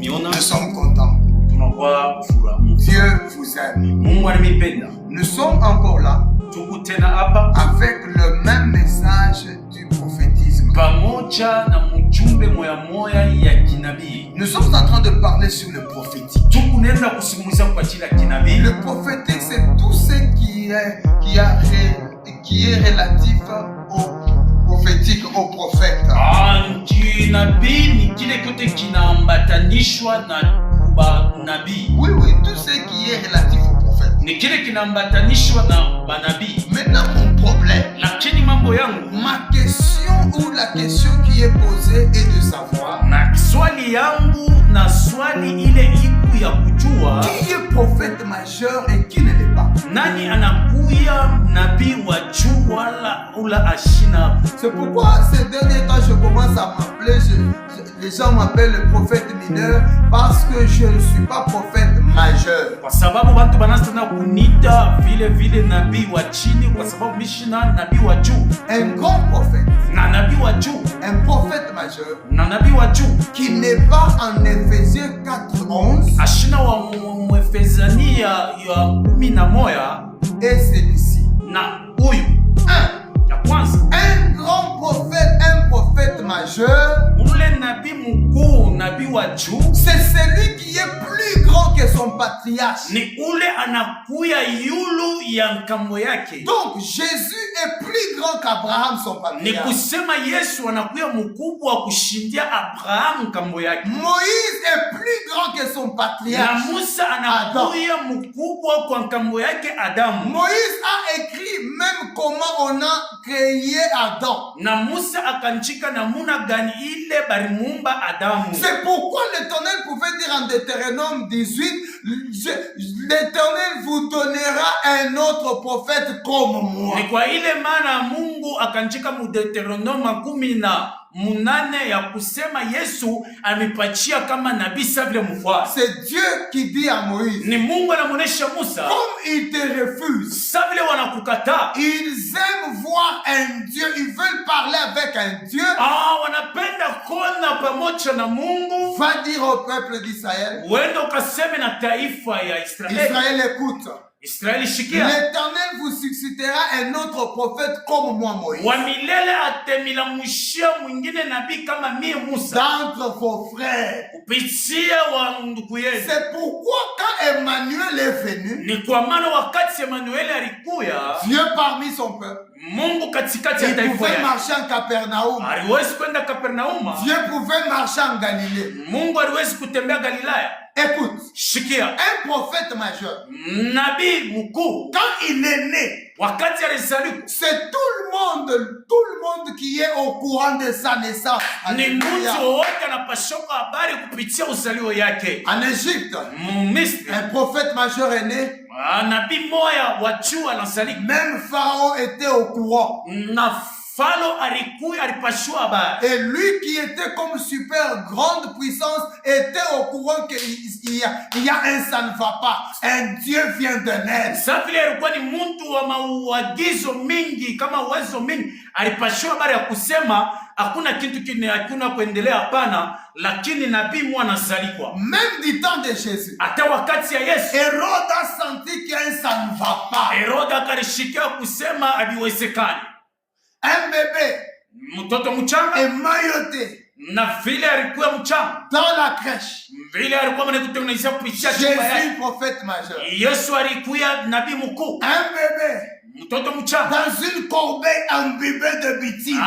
Nous sommes contents. Dieu vous aime. Nous sommes encore là avec le même message du prophétisme. Nous sommes en train de parler sur le prophétique. Le prophétique, c'est tout ce qui est relatif au prophétique, au prophète. Oui, tout ce qui est relatif au prophète. Maintenant, mon problème, ma question ou la question qui est posée est de savoir qui est prophète majeur et qui ne l'est pas. C'est pourquoi ces derniers temps je commence à m'appeler, les gens m'appellent le prophète mineur parce que je ne suis pas prophète majeur. Un grand prophète, un prophète majeur qui n'est pas en Éphésiens 4:11 et celui-ci. Un grand prophète, un prophète majeur, c'est celui qui est plus grand que son patriarche. Donc Jésus est plus grand qu'Abraham, son patriarche. Moïse est plus grand que son patriarche. Moïse a écrit même comment on a créé Adam. C'est pourquoi l'Éternel pouvait dire en Deutéronome 18, l'Éternel vous donnera un autre prophète comme moi. C'est Dieu qui dit à Moïse, comme ils te refusent, ils aiment voir un Dieu, ils veulent parler avec un Dieu. Va dire au peuple d'Israël, Israël écoute, l'Éternel vous suscitera un autre prophète comme moi, Moïse. D'entre vos frères. C'est pourquoi quand Emmanuel est venu, Dieu parmi son peuple, il pouvait marcher en Capernaum. Dieu pouvait marcher en Galilée. Écoute, un prophète majeur, quand il est né, c'est tout le monde qui est au courant de sa naissance. En Égypte, un prophète majeur est né. Même Pharaon était au courant. Et lui qui était comme super grande puissance était au courant qu'il y a un ça ne va pas. Un Dieu vient de naître. Même du temps de Jésus, Hérode a senti qu'un ça ne va pas. Un bébé est mailloté dans la crèche. Jésus, prophète majeur. Un bébé dans une corbeille imbibée de bitume.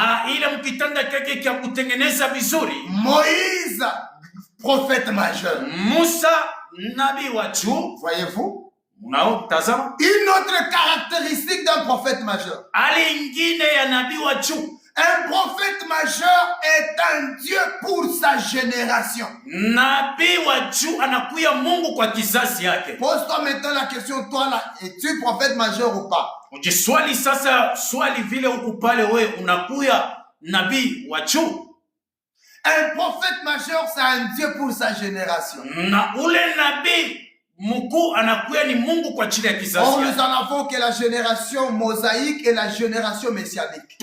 Moïse, prophète majeur. Voyez-vous? Une autre caractéristique d'un prophète majeur. Un prophète majeur est un Dieu pour sa génération. Pose-toi maintenant la question, toi là, es-tu prophète majeur ou pas? Un prophète majeur, c'est un Dieu pour sa génération. Or, nous en avons que la génération mosaïque et la génération messianique.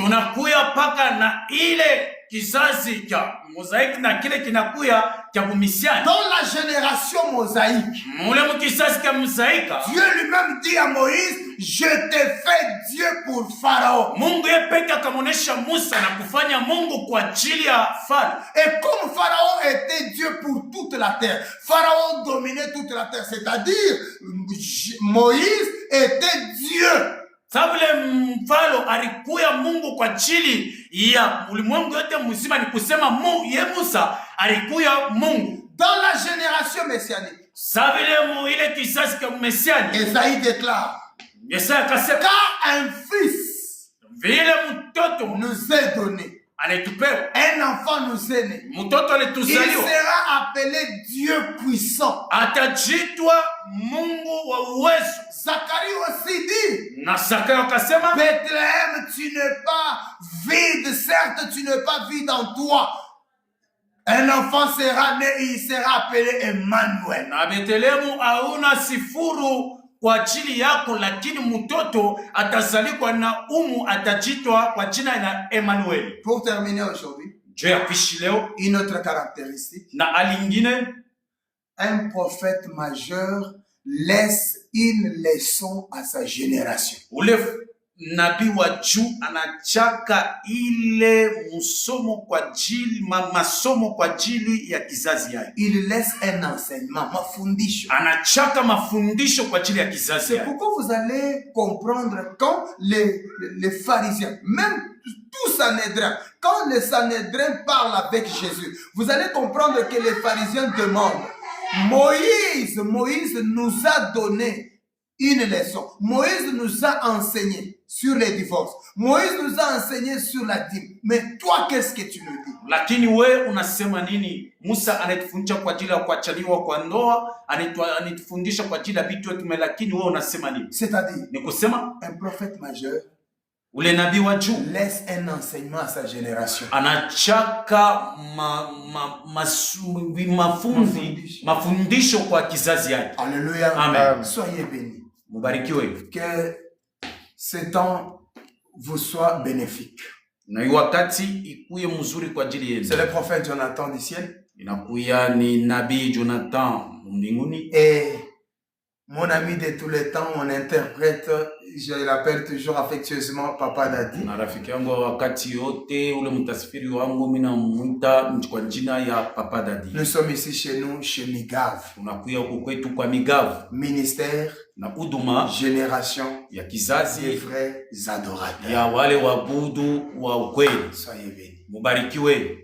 kizazi cha mosaiki na kile kinakuya cha kumisiani. Dans la génération mosaïque, mule mkizazi cha mosaika, Dieu lui-même dit à Moïse, je t'ai fait Dieu pour Pharaon. Mungu yeye peke akamuonesha Musa na kufanya Mungu kwa ajili ya Farao. Et comme Pharaon était Dieu pour toute la terre, Pharaon dominait toute la terre, c'est-à-dire Moïse était Dieu. Sabule mfalo alikuya Mungu kwa ajili ya ulimwengu yote mzima, ni kusema ye Musa alikuya Mungu. Dans la génération messianique, sabule ile kizazi cha mesiani, Esaïe déclare, Yesaya akasema, car un fils vile mtoto nous est donné, un enfant nous est né, mtoto alituzaliwa, il sera appelé Dieu puissant, atajitwa Mungu wa uwezo. Zacharie aussi dit, na Zakayo akasema, Bethléem, tu n'es pas vide, certes tu n'es pas vide en toi. Un enfant sera né et il sera appelé Emmanuel. Na Bethlehemu hauna sifuru kwa ajili yako, lakini mtoto atazaliwa na atajitwa kwa jina la Emmanuel. Pour terminer aujourd'hui, une autre caractéristique, na alingine, un prophète majeur laisse une leçon à sa génération. Ule nabii wa juu anachaka ile msomo kwa ajili masomo kwa ajili ya kizazi yake. Il laisse un enseignement, mafundisho. Anachaka mafundisho kwa ajili ya kizazi yake. C'est pourquoi vous allez comprendre quand les pharisiens, même tout Sanhédrin, quand le Sanhédrin parle avec Jésus, vous allez comprendre que les pharisiens demandent, Moïse nous a donné une leçon. Moïse nous a enseigné sur les divorces. Moïse nous a enseigné sur la dîme. Mais toi, qu'est-ce que tu nous dis? Lakini we unasema nini? Musa anatufundisha kwa ajili ya kuachaliwa kwa ndoa, anatufundisha kwa ajili ya vitu vyote, lakini we unasema nini? C'est-à-dire, ni kusema un prophète majeur ule nabii wa juu laisse un enseignement à sa génération. Anachaka mafundisho kwa kizazi yake. Alléluia. Amen. Soyez bénis. Mubarikiwe. Que ce temps vous soit bénéfique. Na wakati ikuye mzuri kwa ajili yenu. C'est le prophète Jonathan du ciel. Inakuya ni nabii Jonathan mbinguni. Et mon ami de tous les temps, mon interprète, je l'appelle toujours affectueusement Papa Dadi. Na rafiki yangu wakati yote, ule mtasifiri wangu mimi namuita kwa jina ya Papa Dadi. Nous sommes ici chez nous, chez Migav. Tunakuya huko kwetu kwa Migav. Ministère na huduma génération ya kizazi des frères adorateurs. ya wale wabudu wa ukweli. Soyez bénis. Mubarikiwe.